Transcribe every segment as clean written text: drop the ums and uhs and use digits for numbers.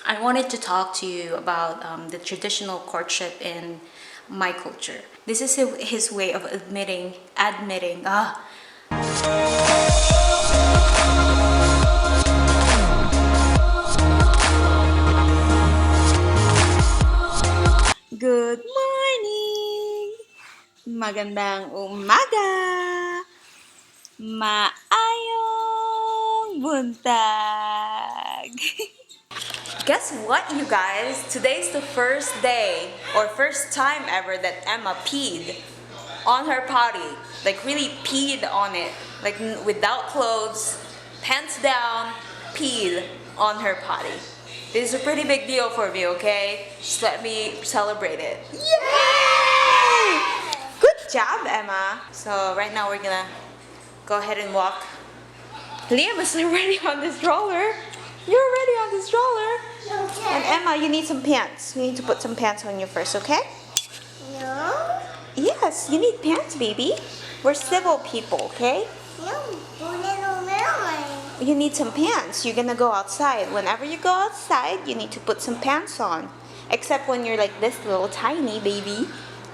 I wanted to talk to you about the traditional courtship in my culture. This is his way of admitting. Good morning! Magandang umaga! Maayong buntag! Guess what, you guys? Today's the first day or first time ever that Emma peed on her potty. Like really peed on it. Like without clothes, pants down, peed on her potty. This is a pretty big deal for me, okay? Just let me celebrate it. Yay! Good job, Emma. So right now we're gonna go ahead and walk. Liam is already on the stroller. You're already on the stroller. Okay. And Emma, you need some pants. You need to put some pants on you first, okay? No. Yes, you need pants, baby. We're civil people, okay? No, little mermaid. You need some pants. You're gonna go outside. Whenever you go outside, you need to put some pants on. Except when you're like this little tiny baby.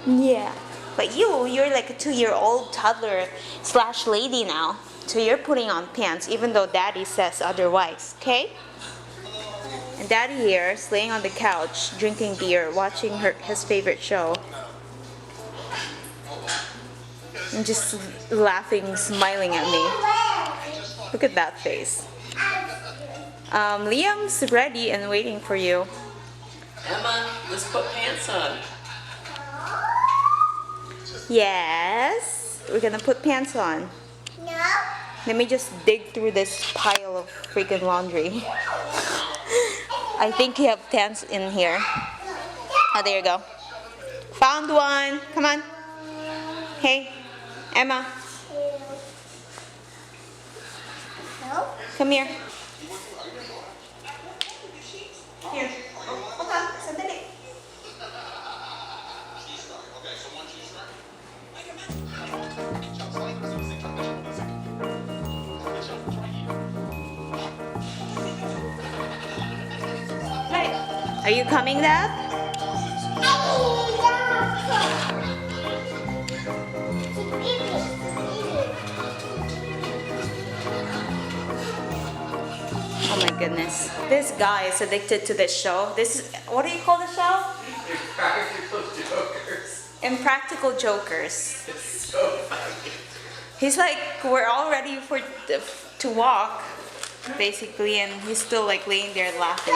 Yeah. But you're like a 2-year-old toddler / lady now. So you're putting on pants even though daddy says otherwise, okay? And daddy here is laying on the couch, drinking beer, watching his favorite show. And just laughing, smiling at me. Look at that face. Liam's ready and waiting for you. Emma, let's put pants on. Yes, we're gonna put pants on. No. Let me just dig through this pile of freaking laundry. I think you have pants in here. Oh, there you go. Found one. Come on. Hey, Emma. No. Come here. Here. Oh, hold on. Sandali. Hey, are you coming, Dad? Oh my goodness. This guy is addicted to this show. This is, what do you call the show? Impractical Jokers. Impractical Jokers. It's so funny. He's like, we're all ready to walk, basically, and he's still like laying there laughing.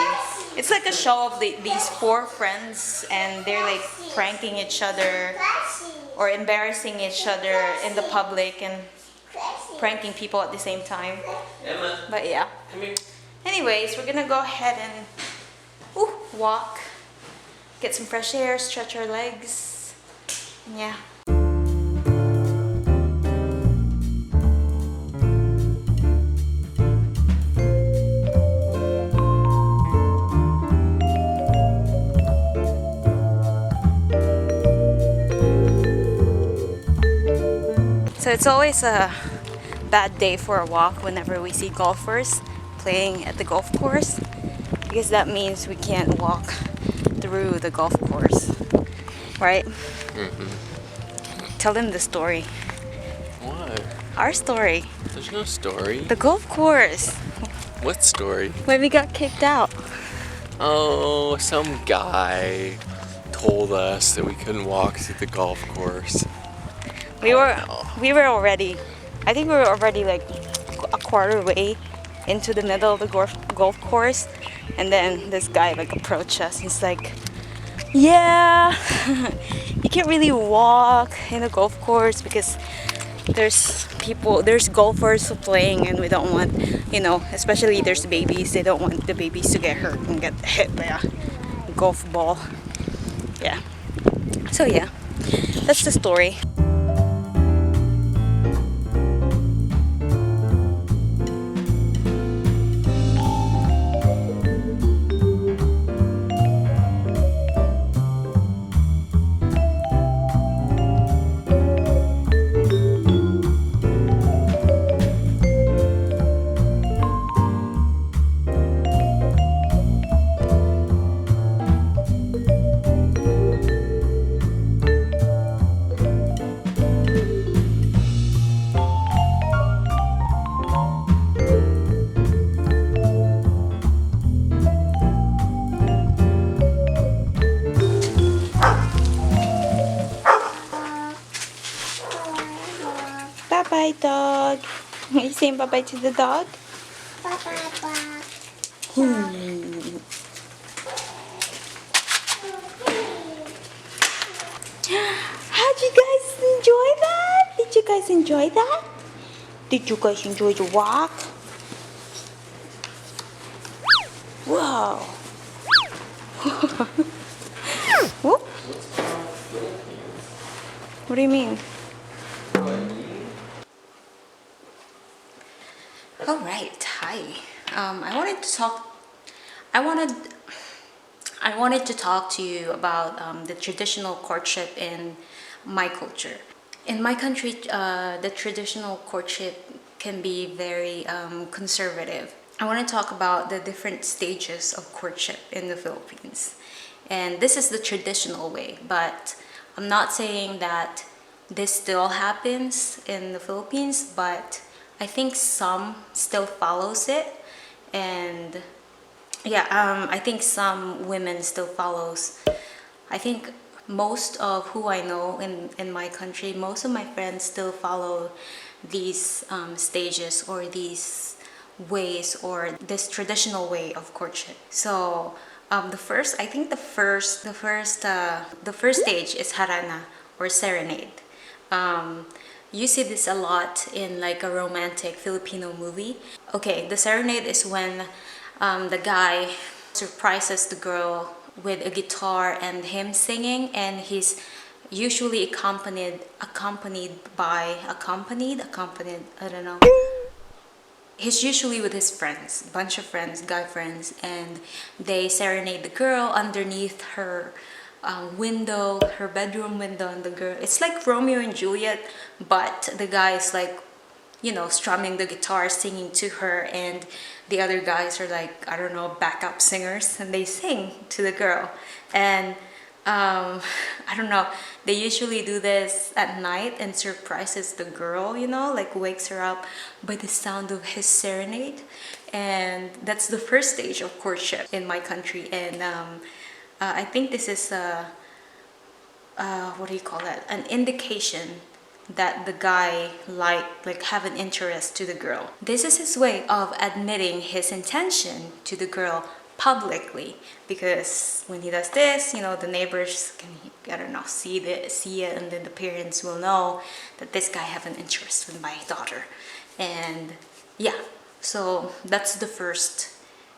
It's like a show of these 4 friends, and they're like pranking each other or embarrassing each other in the public and pranking people at the same time. Emma, But yeah. come here. Anyways, we're gonna go ahead and walk, get some fresh air, stretch our legs. Yeah. So it's always a bad day for a walk whenever we see golfers playing at the golf course, because that means we can't walk through the golf course, right? Mm-hmm. Tell them the story. What? Our story. There's no story. The golf course. What story? When we got kicked out. Oh, some guy told us that we couldn't walk through the golf course. We were already, I think we were already like a quarter way into the middle of the golf course, and then this guy like approached us. He's like, yeah, you can't really walk in the golf course because there's golfers playing, and we don't want, especially there's babies, they don't want the babies to get hurt and get hit by a golf ball. Yeah. So yeah, that's the story. bye-bye, dog. Are you saying bye-bye to the dog? Bye bye bye. How'd you guys enjoy that? Did you guys enjoy that? Did you guys enjoy the walk? Wow. Whoop. What do you mean? All right. Hi. I wanted to talk to you about the traditional courtship in my culture. In my country, the traditional courtship can be very conservative. I want to talk about the different stages of courtship in the Philippines. And this is the traditional way, but I'm not saying that this still happens in the Philippines, but I think some still follows it. And yeah, I think some women still follows. I think most of who I know in my country, most of my friends still follow these stages or these ways or this traditional way of courtship. So the first stage is harana or serenade. You see this a lot in like a romantic Filipino movie. Okay, the serenade is when the guy surprises the girl with a guitar and him singing, and he's usually accompanied I don't know. He's usually with his friends, bunch of friends, guy friends, and they serenade the girl underneath her window, her bedroom window, and the girl. It's like Romeo and Juliet, but the guy is like, you know, strumming the guitar, singing to her, and the other guys are like, I don't know, backup singers, and they sing to the girl. And I don't know, they usually do this at night and surprises the girl, you know, like wakes her up by the sound of his serenade. And that's the first stage of courtship in my country. And I think this is what do you call that? An indication that the guy like have an interest to the girl. This is his way of admitting his intention to the girl publicly, because when he does this, you know, the neighbors can, I don't know, see it, and then the parents will know that this guy have an interest in my daughter. And yeah, so that's the first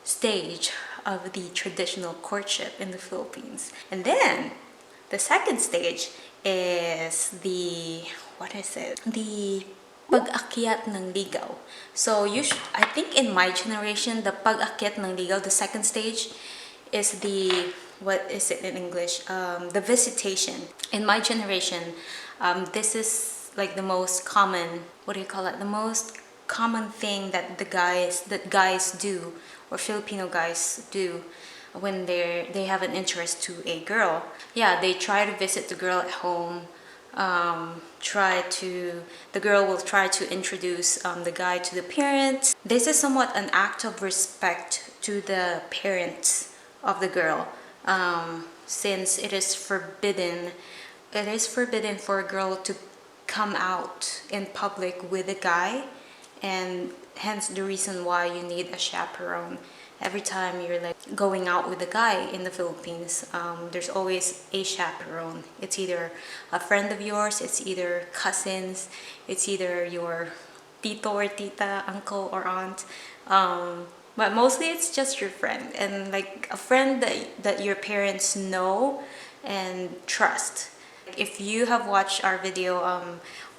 stage of the traditional courtship in the Philippines. And then the second stage is the pag-akyat ng ligaw. So I think in my generation, the pag-akyat ng ligaw, the second stage, is the, what is it in English? The visitation. In my generation, this is like the most common, what do you call it? The most common thing that guys do, or Filipino guys do, when they have an interest to a girl. Yeah, they try to visit the girl at home. The girl will try to introduce the guy to the parents. This is somewhat an act of respect to the parents of the girl, since it is forbidden for a girl to come out in public with a guy, and hence the reason why you need a chaperone. Every time you're like going out with a guy in the Philippines, there's always a chaperone. It's either a friend of yours, it's either cousins, it's either your tito or tita, uncle or aunt, but mostly it's just your friend, and like a friend that your parents know and trust. If you have watched our video,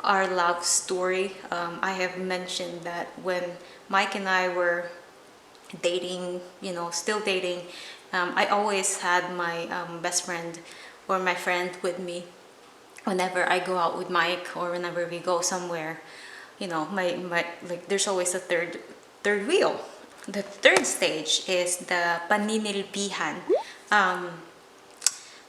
our love story, I have mentioned that when Mike and I were dating, you know, still dating, I always had my best friend or my friend with me whenever I go out with Mike, or whenever we go somewhere. You know, my like there's always a third wheel. The third stage is the paninilbihan.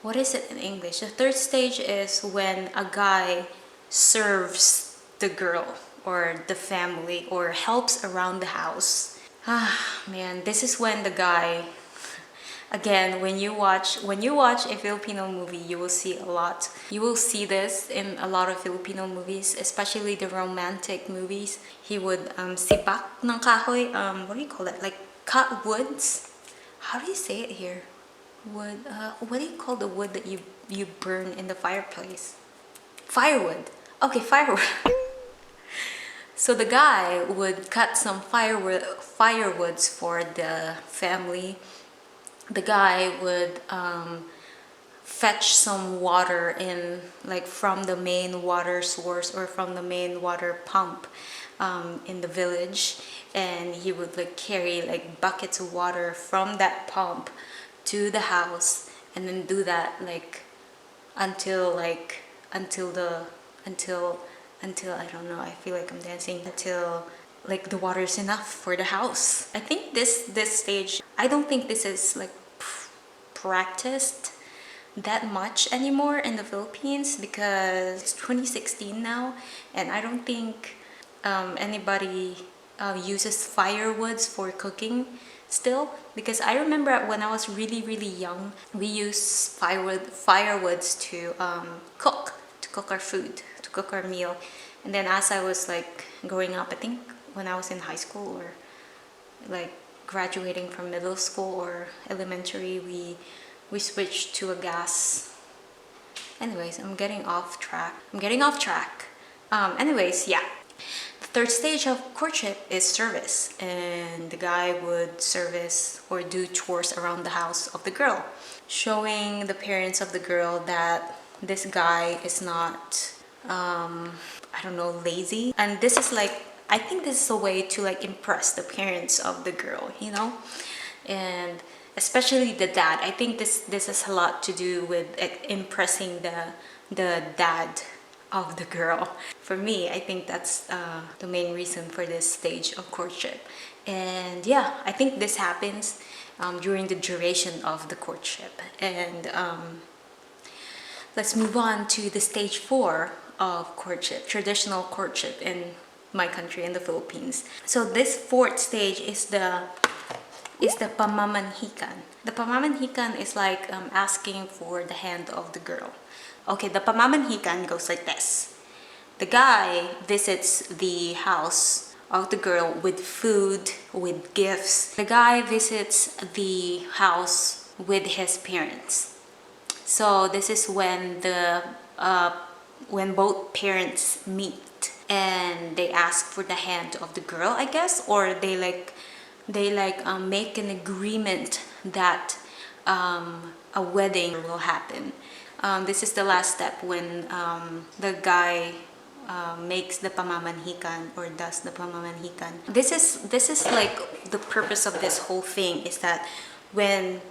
What is it in English? The third stage is when a guy serves the girl or the family, or helps around the house. Ah, man, this is when the guy Again, when you watch a Filipino movie, you will see a lot. You will see this in a lot of Filipino movies, especially the romantic movies. He would sipak ng kahoy. What do you call it? Like cut woods. How do you say it here? Wood. What do you call the wood that you burn in the fireplace? Firewood. Okay, firewood. So the guy would cut some firewoods for the family. The guy would fetch some water from the main water source or from the main water pump in the village, and he would like carry like buckets of water from that pump to the house, and then do that like until I don't know, I feel like I'm dancing, until like the water is enough for the house. I think this stage, I don't think this is like practiced that much anymore in the Philippines, because it's 2016 now, and I don't think anybody uses firewoods for cooking still, because I remember when I was really young, we used firewoods to cook our food, to cook our meal. And then as I was like growing up, I think when I was in high school or like graduating from middle school or elementary, we switched to a gas. Anyways, I'm getting off track. Anyways, yeah. The third stage of courtship is service, and the guy would service or do chores around the house of the girl, showing the parents of the girl that this guy is not I don't know, lazy. And this is like, I think this is a way to like impress the parents of the girl, you know, and especially the dad. I think this has a lot to do with impressing the dad of the girl. For me, I think that's the main reason for this stage of courtship. And yeah, I think this happens during the duration of the courtship. And let's move on to the stage 4 of courtship, traditional courtship in my country, in the Philippines. So this 4th stage is the pamamanhikan. The pamamanhikan is like asking for the hand of the girl. Okay, the pamamanhikan goes like this. The guy visits the house of the girl with food, with gifts. The guy visits the house with his parents. So this is when when both parents meet and they ask for the hand of the girl, I guess, or they make an agreement that a wedding will happen. This is the last step when the guy makes the pamamanhikan or does the pamamanhikan. This is like the purpose of this whole thing, is that when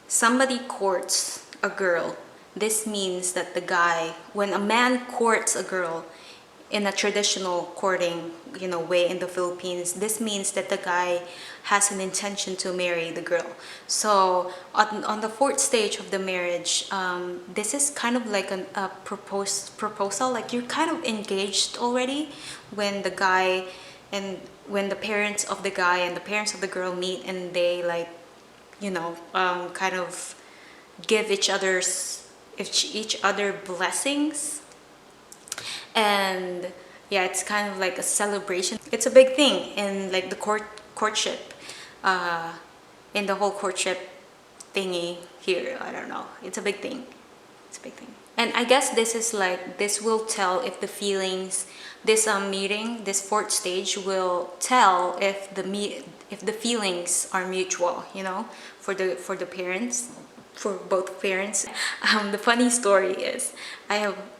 somebody courts a girl, this means that the guy, when a man courts a girl in a traditional courting, you know, way in the Philippines, this means that the guy has an intention to marry the girl. So on the 4th stage of the marriage, this is kind of like a proposal, like you're kind of engaged already when the guy and when the parents of the guy and the parents of the girl meet, and they like, you know, kind of give each other blessings. And yeah, it's kind of like a celebration. It's a big thing in like the courtship, in the whole courtship thingy here. I don't know, it's a big thing. And I guess this is like, this will tell if the feelings, this meeting, this 4th stage will tell if the feelings are mutual, you know, for the parents, for both parents. The funny story is,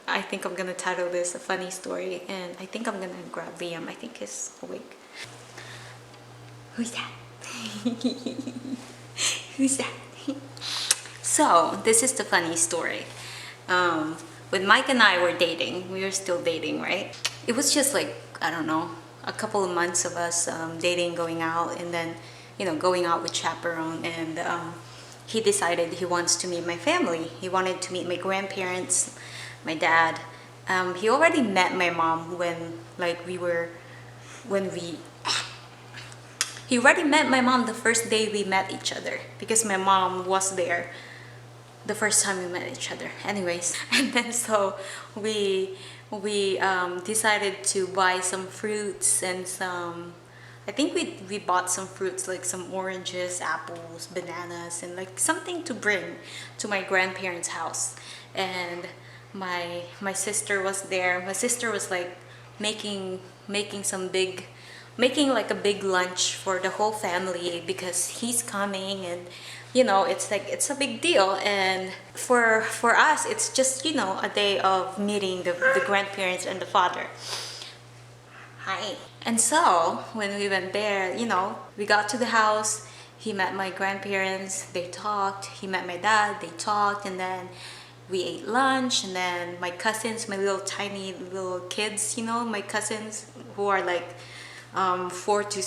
I think I'm gonna title this a funny story, and I think I'm gonna grab Liam. I think he's awake. Who's that? Who's that? So this is the funny story. When Mike and I were dating, we were still dating, right? It was just like, I don't know, a couple of months of us dating, going out, and then, you know, going out with chaperone. And he decided he wants to meet my family. He wanted to meet my grandparents, my dad. He already met my mom when we He already met my mom the first day we met each other because my mom was there the first time we met each other. Anyways, and then so we decided to buy some fruits and some. I think we bought some fruits like some oranges, apples, bananas, and like something to bring to my grandparents' house. And my sister was there. My sister was like making like a big lunch for the whole family because he's coming, and you know, it's like it's a big deal. And for us, it's just, you know, a day of meeting the grandparents and the father. Hi. And so when we went there, you know, we got to the house. He met my grandparents, they talked. He met my dad, they talked. And then we ate lunch. And then my cousins, my little tiny little kids, you know, my cousins who are like 4 to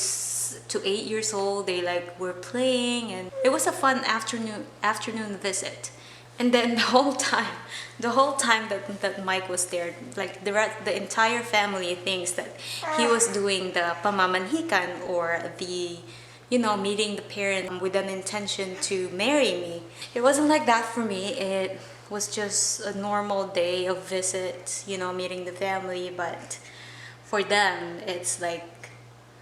8 years old, they like were playing, and it was a fun afternoon visit. And then the whole time that Mike was there, like the entire family thinks that he was doing the pamamanhikan, or the, you know, meeting the parent with an intention to marry me. It wasn't like that for me. It was just a normal day of visit, you know, meeting the family. But for them, it's like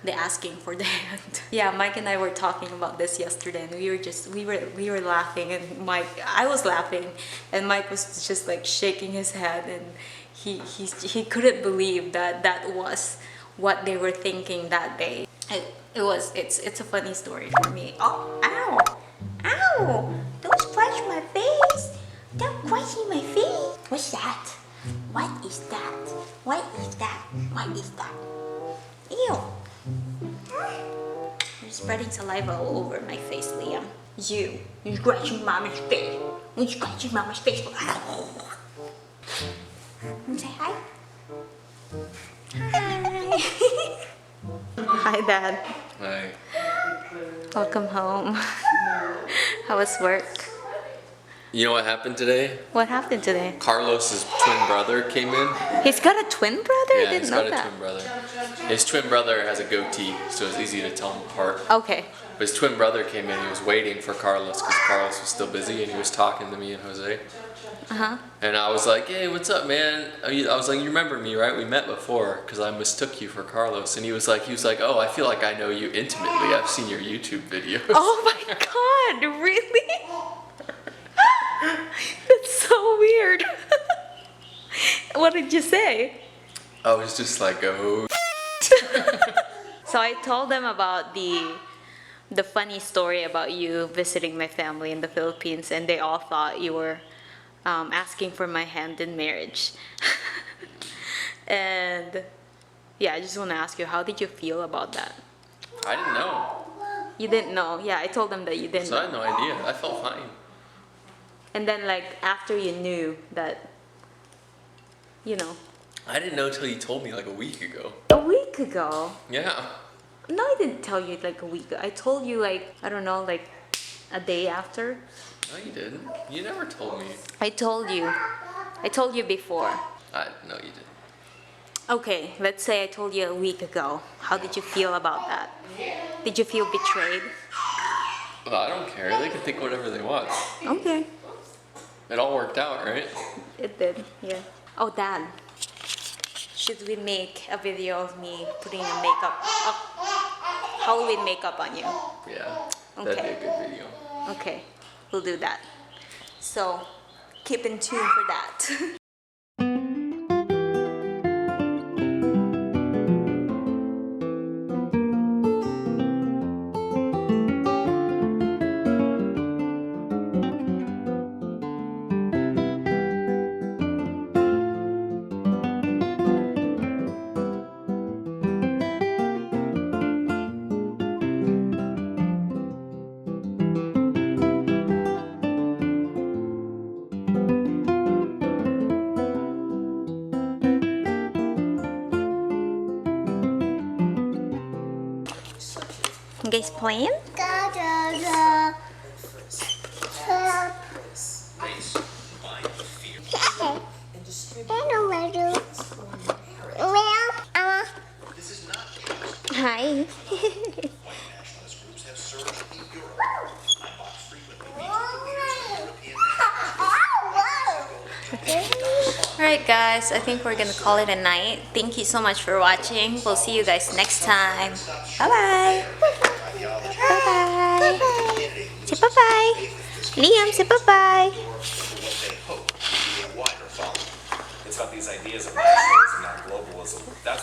they're asking for the hand. Yeah, Mike and I were talking about this yesterday, and we were laughing, and I was laughing, and Mike was just like shaking his head, and he couldn't believe that that was what they were thinking that day. It's a funny story for me. Oh, ow, ow! Don't scratch my face! Don't scratch my face! What's that? What is that? What is that? What is that? Ew! You're spreading saliva all over my face, Liam. You're scratching Mama's face. You're scratching Mama's face. Say hi. Hi. Hi, Dad. Hi. Welcome home. How was work? You know what happened today? What happened today? Carlos's twin brother came in. He's got a twin brother? I Yeah, didn't he's know got a that. twin brother. His twin brother has a goatee, so it's easy to tell them apart. Okay. But his twin brother came in. He was waiting for Carlos because Carlos was still busy, and he was talking to me and Jose. Uh-huh. And I was like, "Hey, what's up, man?" I was like, "You remember me, right? We met before because I mistook you for Carlos." And he was like, "Oh, I feel like I know you intimately. I've seen your YouTube videos." Oh my God, really? That's so weird. What did you say? I was just like, "Oh." So I told them about the funny story about you visiting my family in the Philippines, and they all thought you were asking for my hand in marriage. And yeah, I just want to ask you, how did you feel about that? I didn't know. You didn't know? Yeah, I told them that you didn't So I know. had no idea. I felt fine. And then like after you knew that, you know. I didn't know till you told me like a week ago. A week ago? Yeah. No, I didn't tell you like a week ago. I told you like, I don't know, like a day after. No, you didn't. You never told me. I told you. I told you before. No, you didn't. Okay, let's say I told you a week ago. How did you feel about that? Did you feel betrayed? Well, I don't care. They can think whatever they want. Okay. It all worked out, right? It did, yeah. Oh, Dad. Should we make a video of me putting a Halloween makeup on you? Yeah. That'd be a good video. Okay, we'll do that. So, keep in tune for that. You guys playing? Hi. Alright guys, I think we're gonna call it a night. Thank you so much for watching. We'll see you guys next time. Bye-bye. Bye-bye. Say bye-bye. Liam, say bye-bye. It's about these ideas of nationalism, not globalism. That's